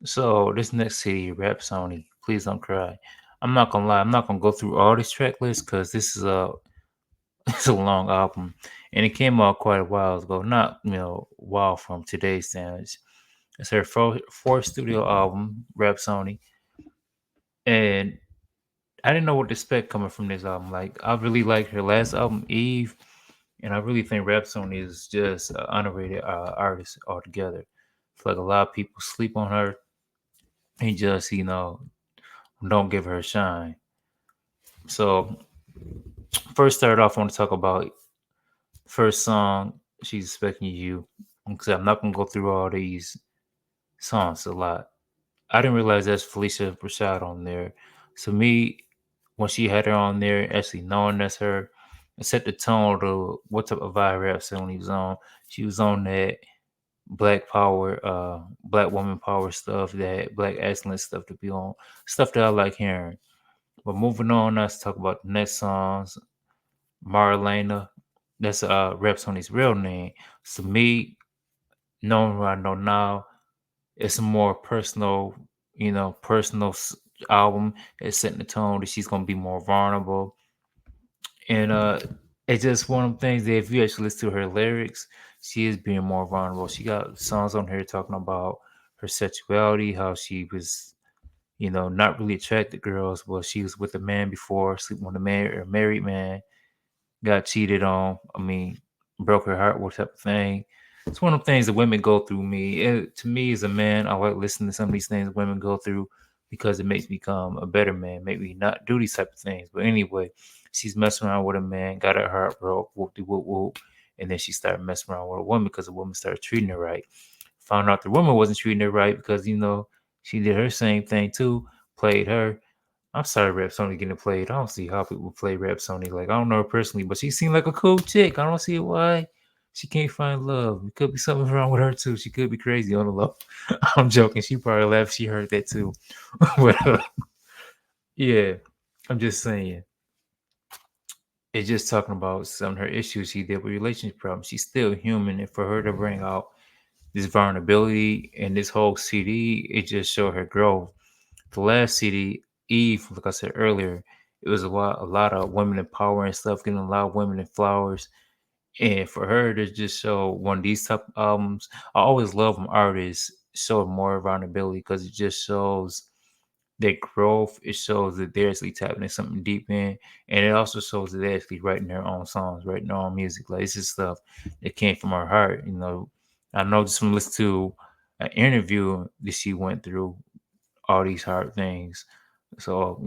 So this next CD, Rap Sony, Please Don't Cry. I'm not gonna lie, I'm not gonna go through all these track lists because this is a it's a long album, and it came out quite a while ago. Not while from today's standards. It's her fourth studio album, Rap Sony, and I didn't know what to expect coming from this album. Like I really like her last album, Eve, and I really think Rap Sony is just an underrated artist altogether. I feel like a lot of people sleep on her and just don't give her a shine. So first, start off, I want to talk about first song. She's expecting you. Because I'm not gonna go through all these songs a lot. I didn't realize that's Felicia Rashad on there. So me, when she had her on there, actually knowing that's her, it set the tone to what type of vibe Rap Sony was on. She was on that black power, black woman power stuff, that black excellence stuff to be on, stuff that I like hearing. But moving on, let's talk about the next songs. Marlena, that's Rap Sony's real name. So me, knowing what I know now, it's a more personal, personal album. It's setting the tone that she's gonna be more vulnerable, and it's just one of the things that if you actually listen to her lyrics, she is being more vulnerable. She got songs on here talking about her sexuality, how she was, not really attracted to girls, but she was with a man before, sleeping with a married man, got cheated on. I mean, broke her heart, what type of thing. It's one of the things that women go through. To me, as a man, I like listening to some of these things women go through because it makes me become a better man. Make me not do these type of things. But anyway, she's messing around with a man, got her heart broke, whoop de whoop whoop, and then she started messing around with a woman because the woman started treating her right. Found out the woman wasn't treating her right because she did her same thing too, played her. I'm sorry, Rap Sony getting played. I don't see how people play Rap Sony. Like I don't know her personally, but she seemed like a cool chick. I don't see why she can't find love. It could be something wrong with her too. She could be crazy on the low. I'm joking. She probably laughed. She heard that too. but yeah, I'm just saying. It's just talking about some of her issues she did with relationship problems. She's still human, and for her to bring out this vulnerability and this whole CD, it just showed her growth. The last CD, Eve, like I said earlier, it was a lot of women empowering stuff, getting a lot of women in flowers. And for her to just show one of these type of albums, I always love when artists show more vulnerability because it just shows their growth. It shows that they're actually tapping into something deep in, and it also shows that they're actually writing their own songs, writing their own music. Like it's just stuff that came from her heart. I know just from listening to an interview that she went through all these hard things. So,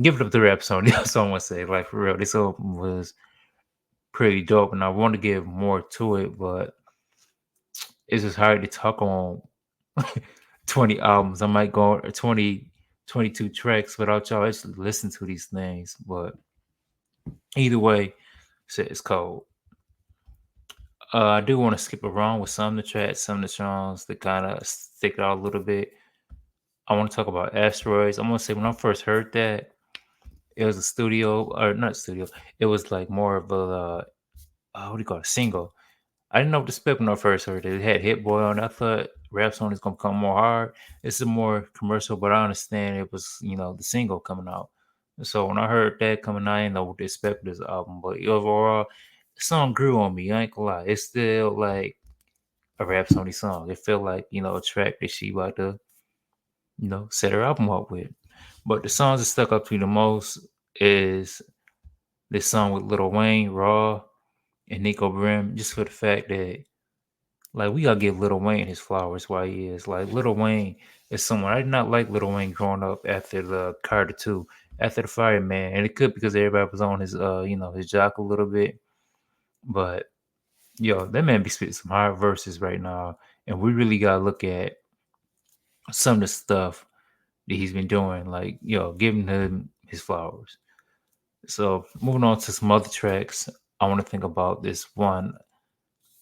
give it up to Rap Sony. That's all I want to say. Like, for real, this album was pretty dope, and I want to give more to it, but it's just hard to talk on 20 albums. I might go 20, 22 tracks without y'all actually listen to these things. But either way, shit is cold. I do want to skip around with some of the tracks, some of the songs that kind of stick out a little bit. I want to talk about Asteroids. I'm going to say when I first heard that, it was a studio, or not studio. It was like more of what do you call it, single. I didn't know what to expect when I first heard it. It had Hit Boy on it. I thought Rap Song is gonna come more hard. It's a more commercial, but I understand it was the single coming out. So when I heard that coming out, I didn't know what to expect with this album. But overall, the song grew on me. I ain't gonna lie. It's still like a Rap Sony song. It felt like a track that she about to set her album up with. But the songs that stuck up to me the most is this song with Lil Wayne, Raw, and Nico Brim, just for the fact that like we gotta give Lil Wayne his flowers while he is. Like Lil Wayne is someone I did not like Lil Wayne growing up after the Carter 2, after the Fireman. And it could because everybody was on his his jock a little bit. But that man be spitting some hard verses right now. And we really gotta look at some of the stuff that he's been doing, like, giving him his flowers. So moving on to some other tracks, I want to think about this one.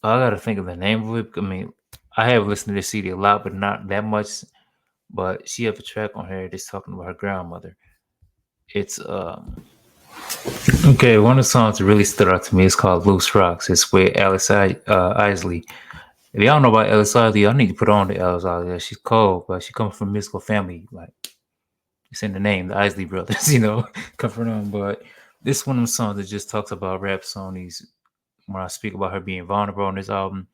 I gotta think of the name of it. I mean, I have listened to this CD a lot, but not that much. But she have a track on here that's talking about her grandmother. It's one of the songs that really stood out to me is called "Loose Rocks." It's with Alice Isley. If y'all know about Ellis Isley, I need to put on the Ellis Isley. She's cold, but she comes from a musical family. Like it's in the name, the Isley brothers. Come from them. But this one of them songs that just talks about rap Sony's. When I speak about her being vulnerable on this album,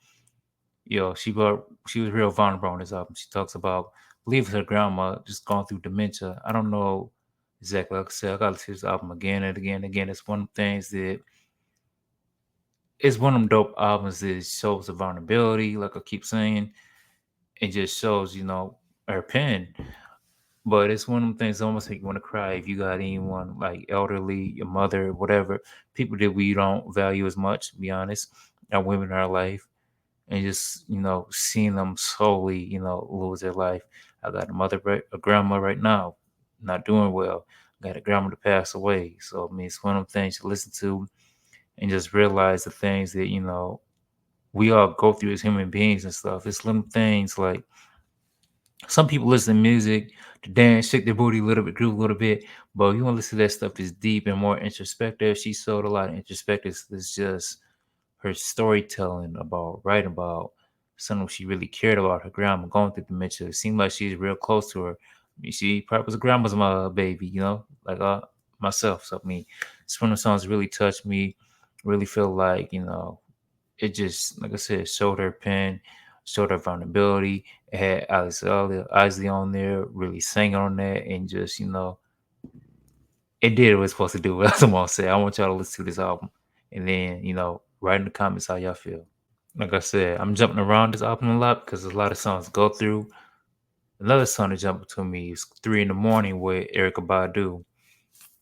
she was real vulnerable on this album. She talks about, I believe her grandma just gone through dementia. I don't know exactly. Like I said, I got to listen to this album again and again and again. It's one of the things that it's one of them dope albums that shows the vulnerability, like I keep saying. It just shows, her pen. But it's one of them things that almost make you want to cry if you got anyone like elderly, your mother, whatever, people that we don't value as much, to be honest, our women in our life, and just, seeing them slowly, lose their life. I got a grandma right now, not doing well. I got a grandma to pass away. So, I mean, it's one of them things to listen to and just realize the things that, we all go through as human beings and stuff. It's little things like some people listen to music to dance, shake their booty a little bit, groove a little bit. But you want to listen to that stuff that's deep and more introspective. She showed a lot of introspective. It's just her storytelling about writing about something she really cared about. Her grandma going through dementia. It seemed like she's real close to her. I mean, she probably was a grandma's my baby, like myself. So I mean, it's one of the songs that really touched me. Really feel like it just, like I said, showed her pen, showed her vulnerability. It had Isley on there, really sang on that, and just, it did what it's supposed to do. That's what I'm gonna say. I want y'all to listen to this album, and then, write in the comments how y'all feel. Like I said, I'm jumping around this album a lot because there's a lot of songs to go through. Another song that jumped to me is 3 in the Morning with Erykah Badu.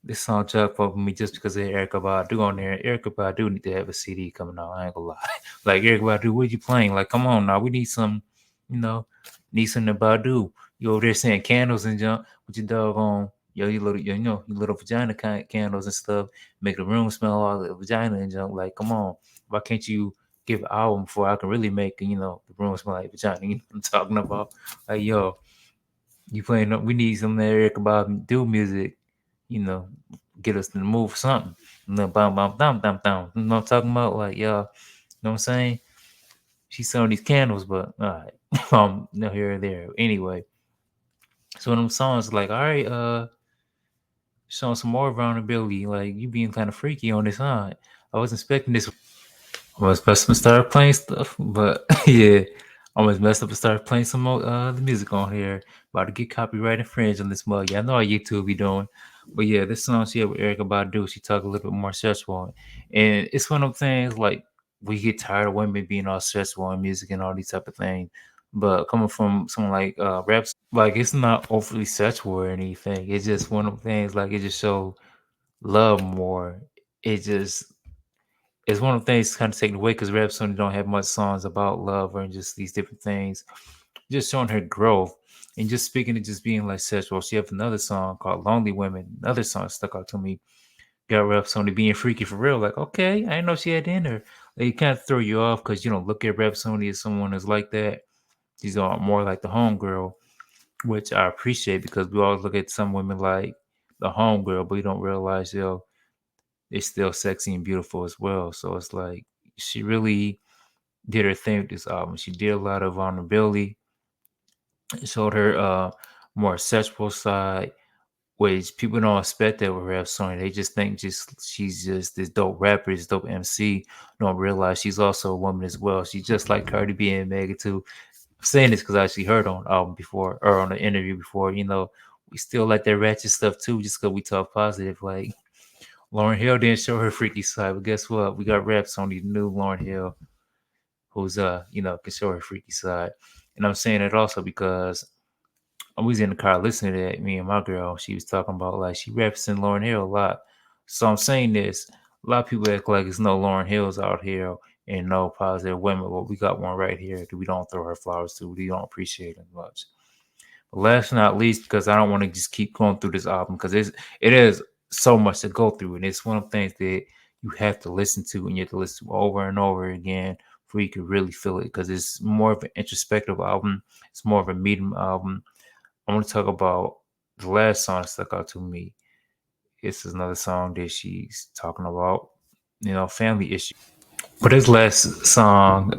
This song jumped up with me just because of Erykah Badu on there. Erykah Badu need to have a CD coming out. I ain't gonna lie. Like Erykah Badu, what you playing? Like, come on now, we need some, you know, need some to Badu. You over there saying candles and junk with your doggone, your little vagina candles and stuff, make the room smell all the vagina and junk. Like, come on, why can't you give an album before I can really make the room smell like vagina? You know what I'm talking about? Like, yo, you playing? We need some Erykah Badu music. You know, get us in the mood for something. Bam, bam, bam, bam, bam. You know what I'm talking about? Like, y'all, you know what I'm saying? She's selling these candles, but all right. No here or there. Anyway, so one of them songs like, all right, showing some more vulnerability. Like, you being kind of freaky on this, huh? I wasn't expecting this. I was supposed to start playing stuff, but yeah, I almost messed up and started playing some more the music on here. About to get copyright infringed on this mug. Yeah, I know how YouTube be doing. But yeah, this song she had with Erykah Badu, she talk a little bit more sexual. And it's one of them things like we get tired of women being all sexual in music and all these type of things. But coming from someone like raps, like it's not overly sexual or anything. It's just one of them things like it just show love more. It just it's one of the things kind of taken away because Rap Sony don't have much songs about love or just these different things. Just showing her growth and just speaking to just being like sexual. She have another song called Lonely Women. Another song stuck out to me. Got Rap Sony being freaky for real. Like, okay, I didn't know she had in her. Like, it kind of throw you off because you don't look at Rap Sony as someone that's like that. She's more like the homegirl, which I appreciate because we always look at some women like the homegirl, but we don't realize, they're still sexy and beautiful as well. So it's like she really did her thing with this album. She did a lot of vulnerability. It showed her more sexual side, which people don't expect that with Rap Sony. They just think she's just this dope rapper, this dope MC. Don't realize she's also a woman as well. She's just like Cardi B and Megan too. I'm saying this because I actually heard on the album before or on the interview before. We still like that ratchet stuff too, just because we talk positive. Like Lauren Hill didn't show her freaky side, but guess what? We got Rap Sony, the new Lauren Hill, who's can show her freaky side. And I'm saying it also because I was in the car listening to that. Me and my girl, she was talking about like she referencing Lauren Hill a lot. So I'm saying this. A lot of people act like it's no Lauren Hills out here and no positive women. Well, we got one right here that we don't throw her flowers to. We don't appreciate it much. But last but not least, because I don't want to just keep going through this album because it is so much to go through, and it's one of the things that you have to listen to and you have to listen to over and over again before you can really feel it because it's more of an introspective album. It's more of a medium album. I want to talk about the last song that stuck out to me. This is another song that she's talking about, family issues. But this last song,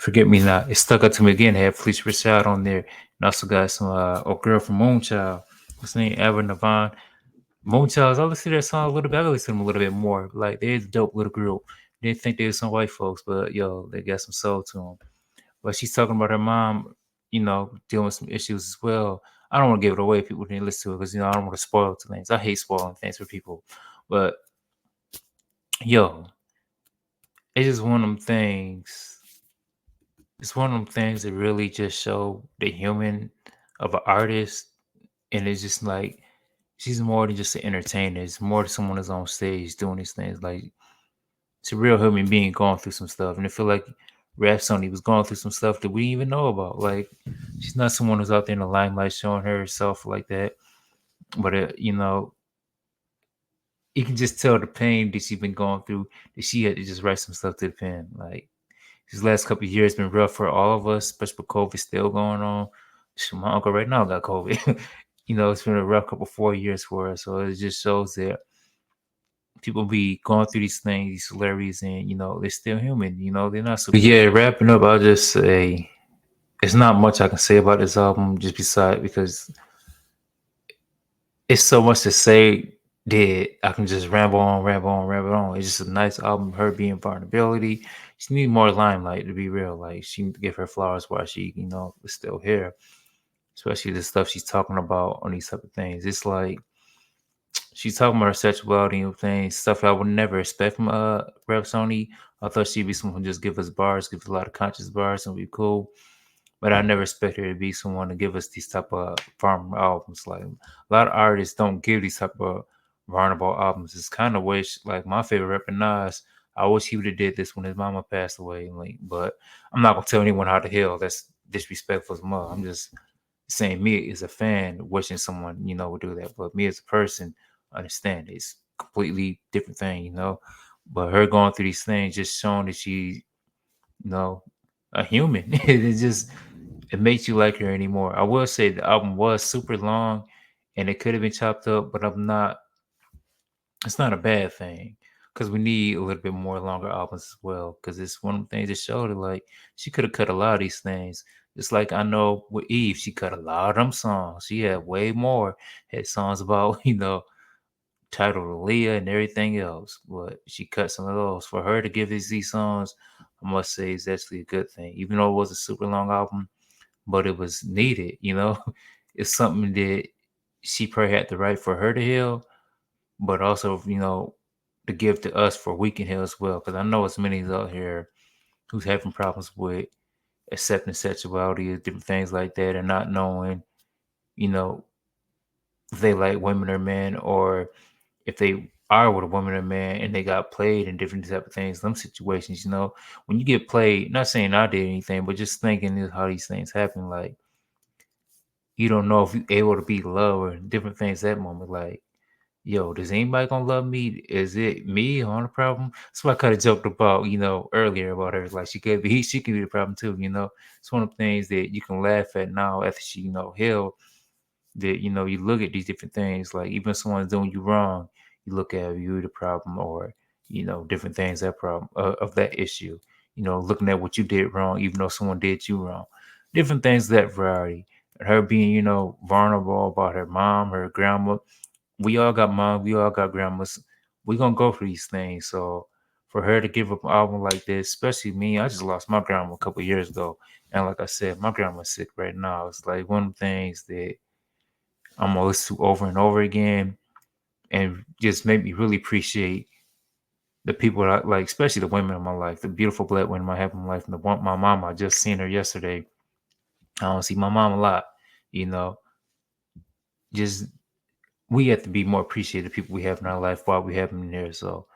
Forget Me Not. It stuck out to me again. It had Felicia Rashad on there, and also got some girl from Moonchild. What's her name? Ava Navon. Moonchild. I listened to their song a little bit. I listened to them a little bit more. Like they're a dope little group. Didn't think they were some white folks, but yo, they got some soul to them. But she's talking about her mom, dealing with some issues as well. I don't want to give it away. People didn't listen to it because I don't want to spoil things. I hate spoiling things for people, but yo, it's just one of them things. It's one of them things that really just show the human of an artist, and it's just like she's more than just an entertainer. It's more than someone that's on stage doing these things. Like it's a real human being going through some stuff, and I feel like Sony was going through some stuff that we didn't even know about. Like she's not someone who's out there in the limelight showing herself like that, but you can just tell the pain that she's been going through. That she had to just write some stuff to the pen. Like these last couple of years been rough for all of us, especially with COVID still going on. My uncle right now got COVID. It's been a rough couple 4 years for us. So it just shows that people be going through these things, these celebrities, and they're still human. They're not so. Yeah, wrapping up, I'll just say it's not much I can say about this album, just beside because it's so much to say that I can just ramble on, ramble on, ramble on. It's just a nice album. Her being vulnerability. She need more limelight to be real. Like she need to give her flowers while she, is still here. Especially the stuff she's talking about on these type of things. It's like she's talking about her sexuality and things, stuff I would never expect from Sony. I thought she'd be someone who just give us bars, give us a lot of conscious bars and be cool. But I never expect her to be someone to give us these type of farm albums. Like a lot of artists don't give these type of vulnerable albums. It's kind of wish, like my favorite rapper Nas, I wish he would have did this when his mama passed away. Like, but I'm not gonna tell anyone how to heal. That's disrespectful as mother. I'm just saying me as a fan wishing someone would do that. But me as a person, understand it's completely different thing. But her going through these things just showing that she, a human. It makes you like her anymore. I will say the album was super long and it could have been chopped up, but it's not a bad thing because we need a little bit more longer albums as well. Because it's one of the things that showed it. Like she could have cut a lot of these things. It's like I know with Eve, she cut a lot of them songs. She had way more. Had songs about titled Aaliyah and everything else, but she cut some of those. For her to give these songs, I must say, is actually a good thing. Even though it was a super long album, but it was needed. It's something that she probably had to write for her to heal, but also, to give to us for we can heal as well. Because I know it's many out here who's having problems with accepting sexuality, different things like that, and not knowing, you know, if they like women or men, or if they are with a woman or man and they got played in different type of things, some situations, when you get played, not saying I did anything, but just thinking is how these things happen. Like, you don't know if you're able to be loved or different things at that moment. Like, yo, does anybody gonna love me? Is it me on the problem? So I kind of joked about, earlier about her. Like she could be the problem too. It's one of the things that you can laugh at now after she, healed. That you look at these different things. Like even if someone's doing you wrong, you look at you the problem, or different things that problem of that issue. Looking at what you did wrong, even though someone did you wrong. Different things of that variety. Her being, vulnerable about her mom, her grandma, we all got moms, we all got grandmas. We gonna go through these things. So for her to give up an album like this, especially me, I just lost my grandma a couple of years ago, and like I said, my grandma's sick right now. It's like one of the things that I'm gonna listen to over and over again, and just make me really appreciate the people that I like, especially the women in my life, the beautiful black women I have in my life, and the one my mom. I just seen her yesterday. I don't see my mom a lot, you know. Just we have to be more appreciative of people we have in our life while we have them in there. So